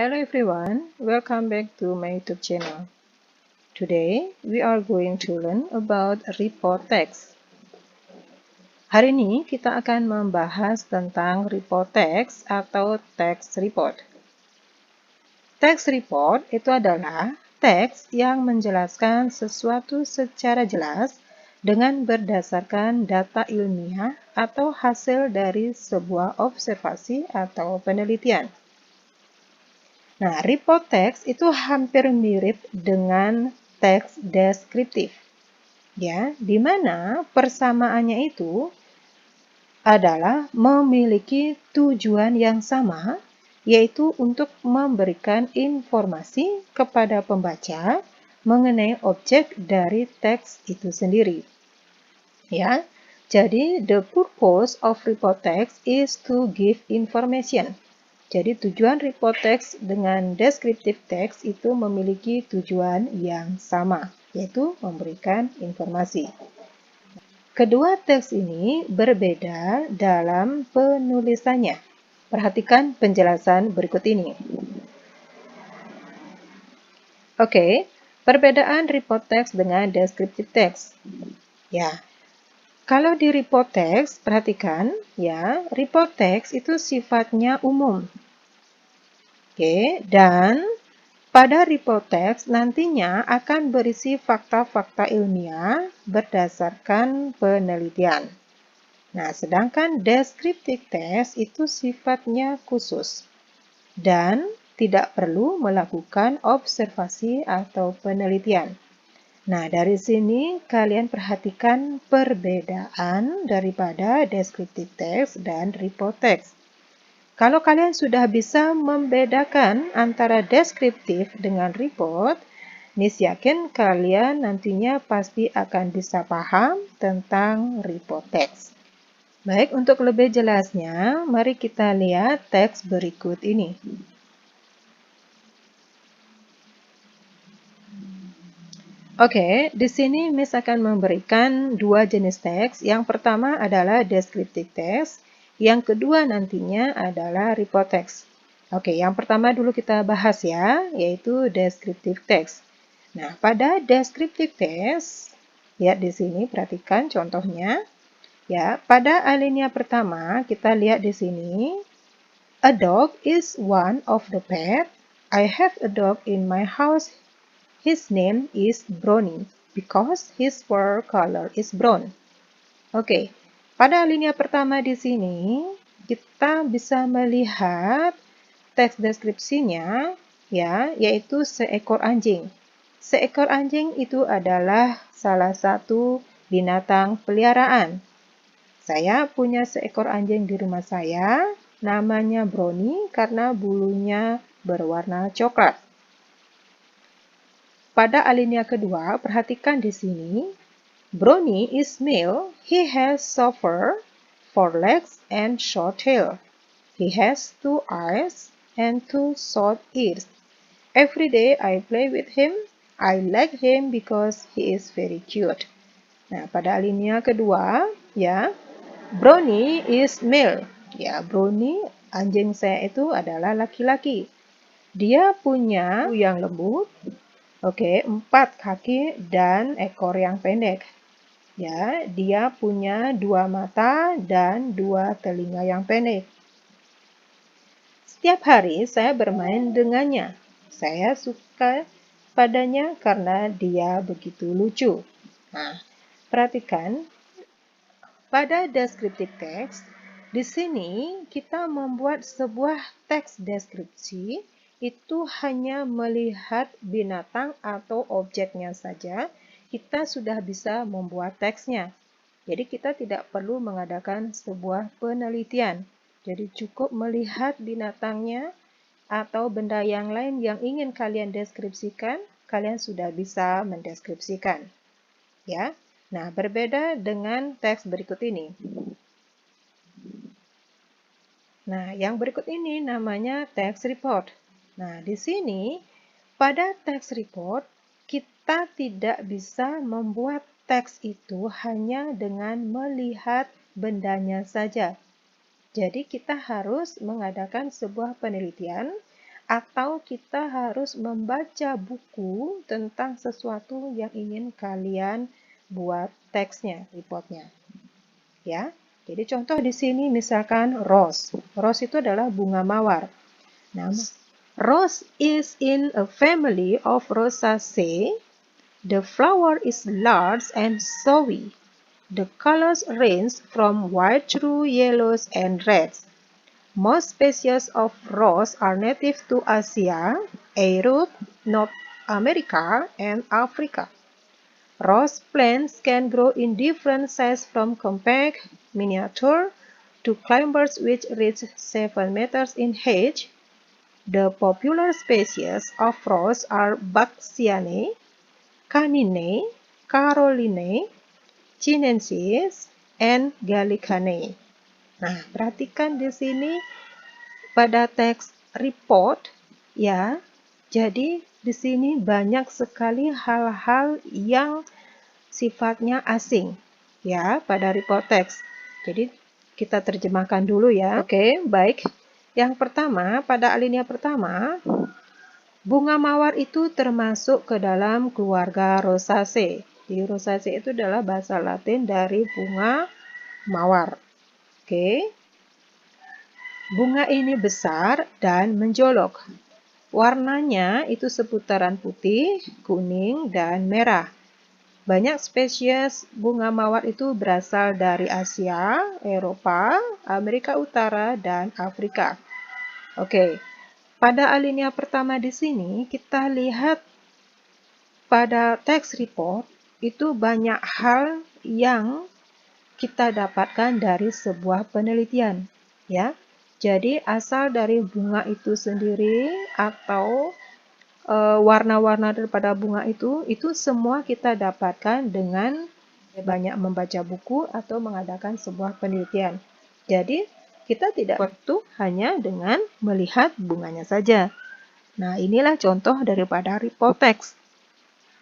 Hello everyone, welcome back to my YouTube channel. Today, we are going to learn about report text. Hari ini kita akan membahas tentang report text atau text report. Text report itu adalah teks yang menjelaskan sesuatu secara jelas dengan berdasarkan data ilmiah atau hasil dari sebuah observasi atau penelitian. Nah, report text itu hampir mirip dengan teks deskriptif, ya, di mana persamaannya itu adalah memiliki tujuan yang sama, yaitu untuk memberikan informasi kepada pembaca mengenai objek dari teks itu sendiri. Ya, jadi the purpose of report text is to give information. Jadi tujuan report text dengan descriptive text itu memiliki tujuan yang sama, yaitu memberikan informasi. Kedua teks ini berbeda dalam penulisannya. Perhatikan penjelasan berikut ini. Oke, perbedaan report text dengan descriptive text. Ya, kalau di report text, perhatikan ya, report text itu sifatnya umum. Oke, dan pada report text nantinya akan berisi fakta-fakta ilmiah berdasarkan penelitian. Nah, sedangkan descriptive text itu sifatnya khusus dan tidak perlu melakukan observasi atau penelitian. Nah, dari sini kalian perhatikan perbedaan daripada descriptive text dan report text. Kalau kalian sudah bisa membedakan antara deskriptif dengan report, Nis yakin kalian nantinya pasti akan bisa paham tentang report text. Baik, untuk lebih jelasnya, mari kita lihat teks berikut ini. Oke, di sini Miss akan memberikan dua jenis teks. Yang pertama adalah descriptive text. Yang kedua nantinya adalah report text. Oke, yang pertama dulu kita bahas ya, yaitu descriptive text. Nah, pada descriptive text, lihat di sini, perhatikan contohnya. Ya, pada alinea pertama, kita lihat di sini. A dog is one of the pet. I have a dog in my house. His name is Brownie because his fur color is brown. Oke, pada alinea pertama di sini kita bisa melihat teks deskripsinya ya, yaitu seekor anjing. Seekor anjing itu adalah salah satu binatang peliharaan. Saya punya seekor anjing di rumah saya, namanya Brownie karena bulunya berwarna coklat. Pada alinea kedua, perhatikan di sini. Brownie is male. He has soft fur, 4 legs, and short tail. He has 2 eyes and 2 short ears. Every day I play with him. I like him because he is very cute. Nah, pada alinea kedua, ya, Brownie is male. Ya, Brownie, anjing saya itu adalah laki-laki. Dia punya yang lembut. Oke, 4 kaki dan ekor yang pendek. Ya, dia punya 2 mata dan 2 telinga yang pendek. Setiap hari saya bermain dengannya. Saya suka padanya karena dia begitu lucu. Nah, perhatikan pada descriptive text, di sini kita membuat sebuah teks deskripsi itu hanya melihat binatang atau objeknya saja, kita sudah bisa membuat teksnya. Jadi kita tidak perlu mengadakan sebuah penelitian. Jadi cukup melihat binatangnya atau benda yang lain yang ingin kalian deskripsikan, kalian sudah bisa mendeskripsikan. Ya. Nah, berbeda dengan teks berikut ini. Nah, yang berikut ini namanya text report. Nah, di sini pada text report kita tidak bisa membuat teks itu hanya dengan melihat bendanya saja. Jadi kita harus mengadakan sebuah penelitian atau kita harus membaca buku tentang sesuatu yang ingin kalian buat teksnya, reportnya. Ya, jadi contoh di sini misalkan rose. Rose itu adalah bunga mawar. Nah, rose is in a family of Rosaceae. The flower is large and showy. The colors range from white through yellows and reds. Most species of rose are native to Asia, Europe, North America, and Africa. Rose plants can grow in different sizes from compact, miniature, to climbers which reach 7 meters in height. The popular species of rose are Baxianae, Caninae, Carolinae, Chinensis, and Gallicanae. Nah, perhatikan di sini pada teks report ya. Jadi di sini banyak sekali hal-hal yang sifatnya asing ya pada report teks. Jadi kita terjemahkan dulu ya. Oke, baik. Yang pertama, pada alinea pertama, bunga mawar itu termasuk ke dalam keluarga Rosaceae. Di Rosaceae itu adalah bahasa Latin dari bunga mawar. Oke. Bunga ini besar dan menjolok. Warnanya itu seputaran putih, kuning, dan merah. Banyak spesies bunga mawar itu berasal dari Asia, Eropa, Amerika Utara, dan Afrika. Oke, pada alinea pertama di sini kita lihat pada teks report itu banyak hal yang kita dapatkan dari sebuah penelitian, ya. Jadi asal dari bunga itu sendiri atau warna-warna daripada bunga itu semua kita dapatkan dengan banyak membaca buku atau mengadakan sebuah penelitian. Jadi kita tidak perlu hanya dengan melihat bunganya saja. Nah, inilah contoh daripada report text.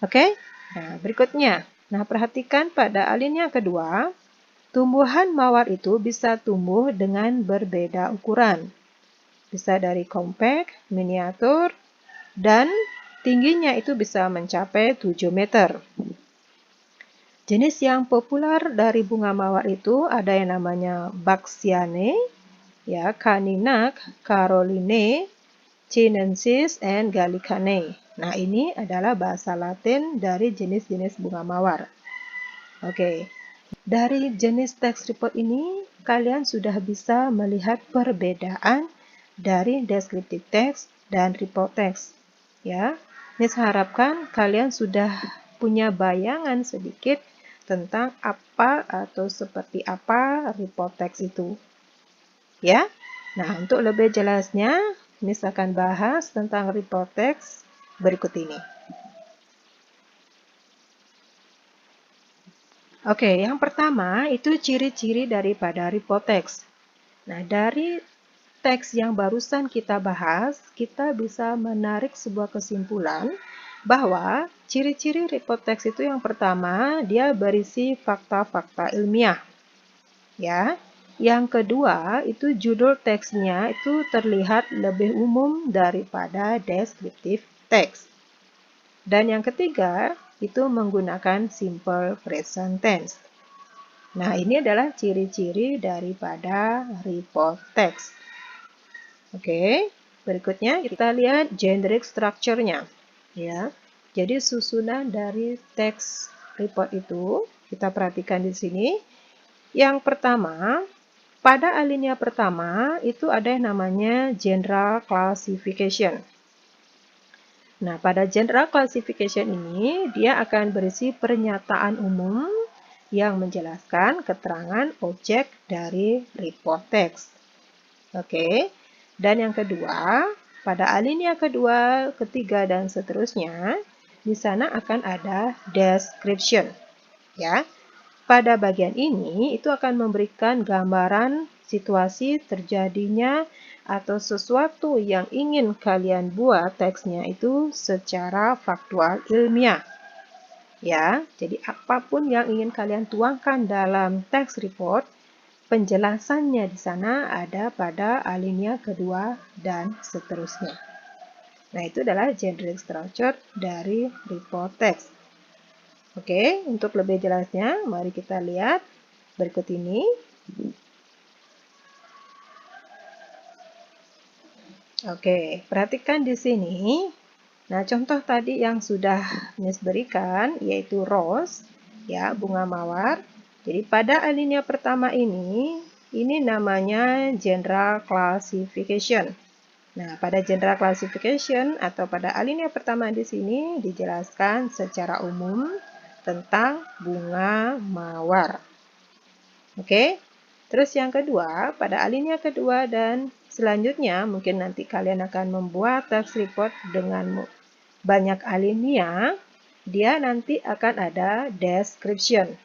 Oke? Nah, berikutnya. Nah, perhatikan pada alinea kedua. Tumbuhan mawar itu bisa tumbuh dengan berbeda ukuran. Bisa dari compact, miniatur, dan tingginya itu bisa mencapai 7 meter. Jenis yang populer dari bunga mawar itu ada yang namanya Baxianae, ya, Caninae, Carolinae, Chinensis, and Gallicanae. Nah, ini adalah bahasa Latin dari jenis-jenis bunga mawar. Oke. Dari jenis teks report ini, kalian sudah bisa melihat perbedaan dari descriptive text dan report text. Ya, ini saya harapkan kalian sudah punya bayangan sedikit tentang apa atau seperti apa report text itu. Ya, nah untuk lebih jelasnya, ini saya akan bahas tentang report text berikut ini. Oke, yang pertama itu ciri-ciri daripada report text. Nah, dari teks yang barusan kita bahas, kita bisa menarik sebuah kesimpulan bahwa ciri-ciri report text itu yang pertama, dia berisi fakta-fakta ilmiah. Ya. Yang kedua, itu judul teksnya itu terlihat lebih umum daripada descriptive text. Dan yang ketiga, itu menggunakan simple present tense. Nah, ini adalah ciri-ciri daripada report text. Oke, berikutnya kita lihat generic structure-nya. Ya, jadi susunan dari teks report itu, kita perhatikan di sini. Yang pertama, pada alinea pertama, itu ada yang namanya general classification. Nah, pada general classification ini, dia akan berisi pernyataan umum yang menjelaskan keterangan objek dari report text. Oke, dan yang kedua, pada alinea kedua, ketiga, dan seterusnya, di sana akan ada description. Ya, pada bagian ini, itu akan memberikan gambaran situasi terjadinya atau sesuatu yang ingin kalian buat teksnya itu secara faktual ilmiah. Ya, jadi apapun yang ingin kalian tuangkan dalam teks report, penjelasannya di sana ada pada alinea kedua dan seterusnya. Nah, itu adalah generic structure dari report text. Oke, untuk lebih jelasnya, mari kita lihat berikut ini. Oke, perhatikan di sini. Nah, contoh tadi yang sudah Miss berikan yaitu rose, ya, bunga mawar. Jadi pada alinea pertama ini namanya general classification. Nah, pada general classification atau pada alinea pertama di sini dijelaskan secara umum tentang bunga mawar. Oke. Terus yang kedua, pada alinea kedua dan selanjutnya mungkin nanti kalian akan membuat text report dengan banyak alinea, dia nanti akan ada description.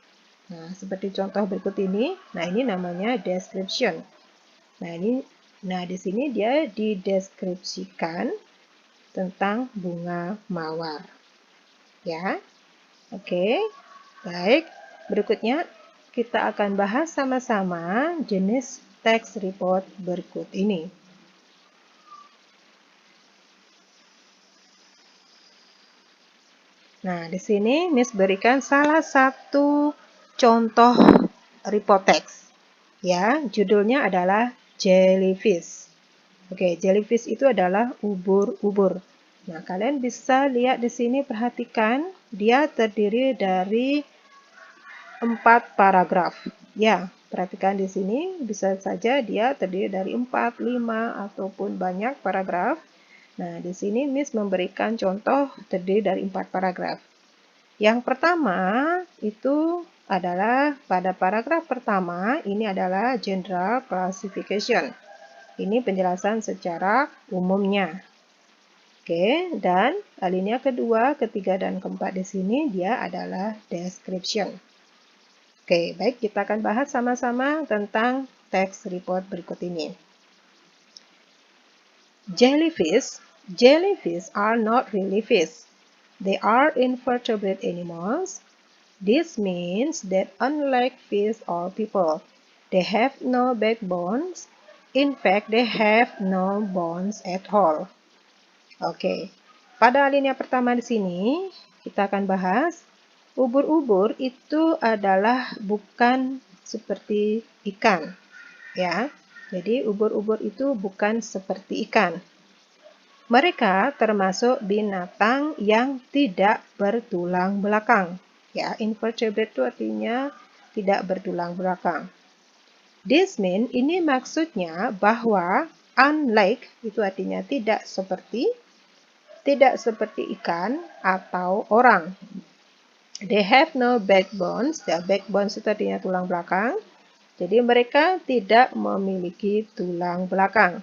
Nah, seperti contoh berikut ini. Nah, ini namanya description. Nah, di sini dia dideskripsikan tentang bunga mawar. Ya. Oke. Baik. Berikutnya kita akan bahas sama-sama jenis text report berikut ini. Nah, di sini Miss berikan salah satu contoh report text. Ya, judulnya adalah jellyfish. Oke, jellyfish itu adalah ubur-ubur. Nah, kalian bisa lihat di sini, perhatikan, dia terdiri dari 4 paragraf. Ya, perhatikan di sini, bisa saja dia terdiri dari 4, 5, ataupun banyak paragraf. Nah, di sini Miss memberikan contoh terdiri dari 4 paragraf. Yang pertama itu adalah pada paragraf pertama, ini adalah general classification. Ini penjelasan secara umumnya. Oke, dan alinea kedua, ketiga, dan keempat di sini dia adalah description. Oke, baik, kita akan bahas sama-sama tentang text report berikut ini. Jellyfish are not really fish. They are invertebrate animals. This means that unlike fish or people, they have no backbones. In fact, they have no bones at all. Oke, pada alinea pertama di sini kita akan bahas ubur-ubur itu adalah bukan seperti ikan, ya. Jadi ubur-ubur itu bukan seperti ikan. Mereka termasuk binatang yang tidak bertulang belakang. Ya, invertebrate itu artinya tidak bertulang belakang. This means ini maksudnya bahwa unlike itu artinya tidak seperti ikan atau orang. They have no backbones. Ya, backbones itu artinya tulang belakang. Jadi mereka tidak memiliki tulang belakang.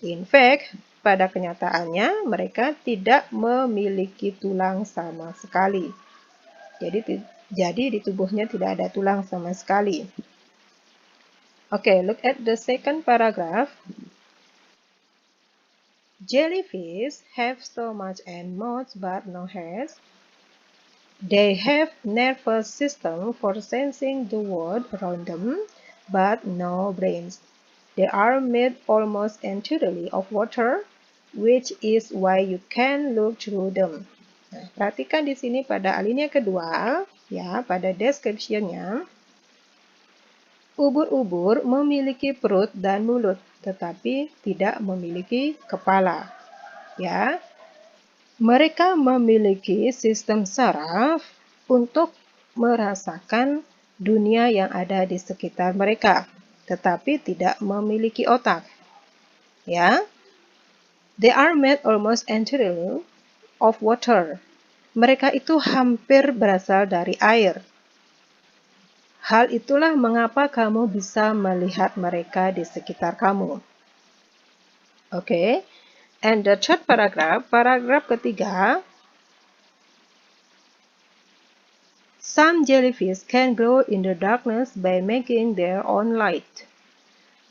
In fact, pada kenyataannya mereka tidak memiliki tulang sama sekali. Jadi di tubuhnya tidak ada tulang sama sekali. Okay, look at the second paragraph. Jellyfish have stomach and mouth but no heads. They have nervous system for sensing the world around them, but no brains. They are made almost entirely of water, which is why you can look through them. Nah, perhatikan di sini pada alinea kedua, ya, pada description-nya, ubur-ubur memiliki perut dan mulut, tetapi tidak memiliki kepala. Ya, mereka memiliki sistem saraf untuk merasakan dunia yang ada di sekitar mereka, tetapi tidak memiliki otak. Ya, they are made almost entirely of water. Mereka itu hampir berasal dari air. Hal itulah mengapa kamu bisa melihat mereka di sekitar kamu. Oke. And the third paragraph, paragraf ketiga, some jellyfish can glow in the darkness by making their own light.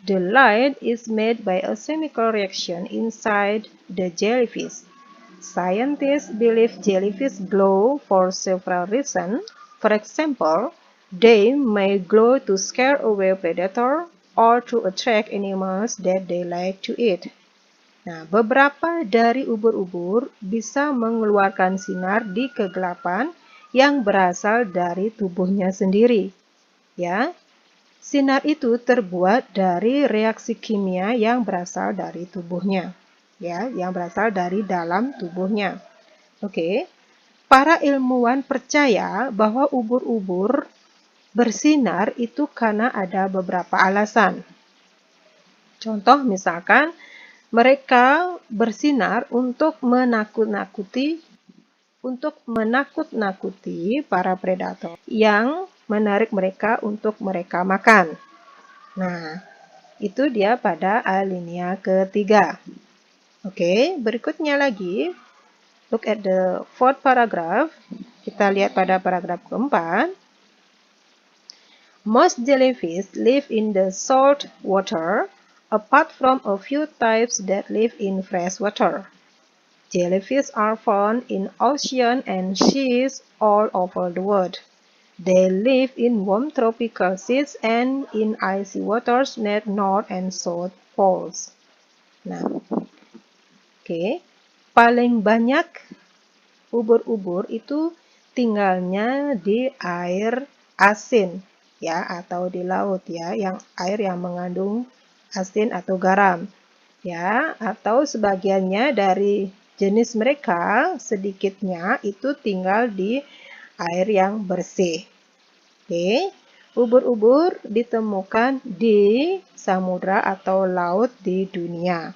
The light is made by a chemical reaction inside the jellyfish. Scientists believe jellyfish glow for several reasons. For example, they may glow to scare away predators or to attract animals that they like to eat. Nah, beberapa dari ubur-ubur bisa mengeluarkan sinar di kegelapan yang berasal dari tubuhnya sendiri. Ya, sinar itu terbuat dari reaksi kimia yang berasal dari tubuhnya. Ya, yang berasal dari dalam tubuhnya. Oke. Para ilmuwan percaya bahwa ubur-ubur bersinar itu karena ada beberapa alasan. Contoh misalkan mereka bersinar untuk menakut-nakuti para predator yang menarik mereka untuk mereka makan. Nah, itu dia pada alinea ketiga. Oke, berikutnya lagi, look at the fourth paragraph. Kita lihat pada paragraf keempat. Most jellyfish live in the salt water, apart from a few types that live in fresh water. Jellyfish are found in oceans and seas all over the world. They live in warm tropical seas and in icy waters near North and South Poles. Nah, oke. Paling banyak ubur-ubur itu tinggalnya di air asin ya atau di laut ya, air yang mengandung asin atau garam ya, atau sebagiannya dari jenis mereka sedikitnya itu tinggal di air yang bersih. Oke, ubur-ubur ditemukan di samudra atau laut di dunia.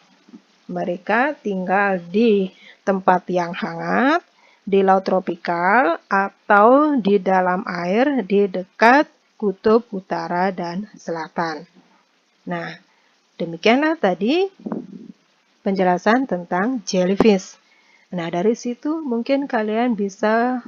Mereka tinggal di tempat yang hangat, di laut tropikal, atau di dalam air di dekat kutub utara dan selatan. Nah, demikianlah tadi penjelasan tentang jellyfish. Nah, dari situ mungkin kalian bisa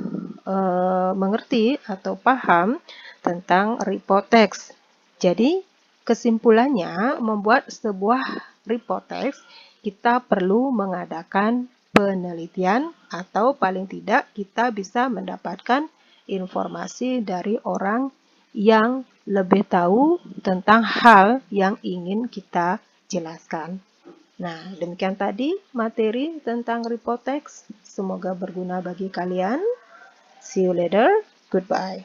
mengerti atau paham tentang report text. Jadi, kesimpulannya membuat sebuah report text kita perlu mengadakan penelitian atau paling tidak kita bisa mendapatkan informasi dari orang yang lebih tahu tentang hal yang ingin kita jelaskan. Nah, demikian tadi materi tentang report text. Semoga berguna bagi kalian. See you later. Goodbye.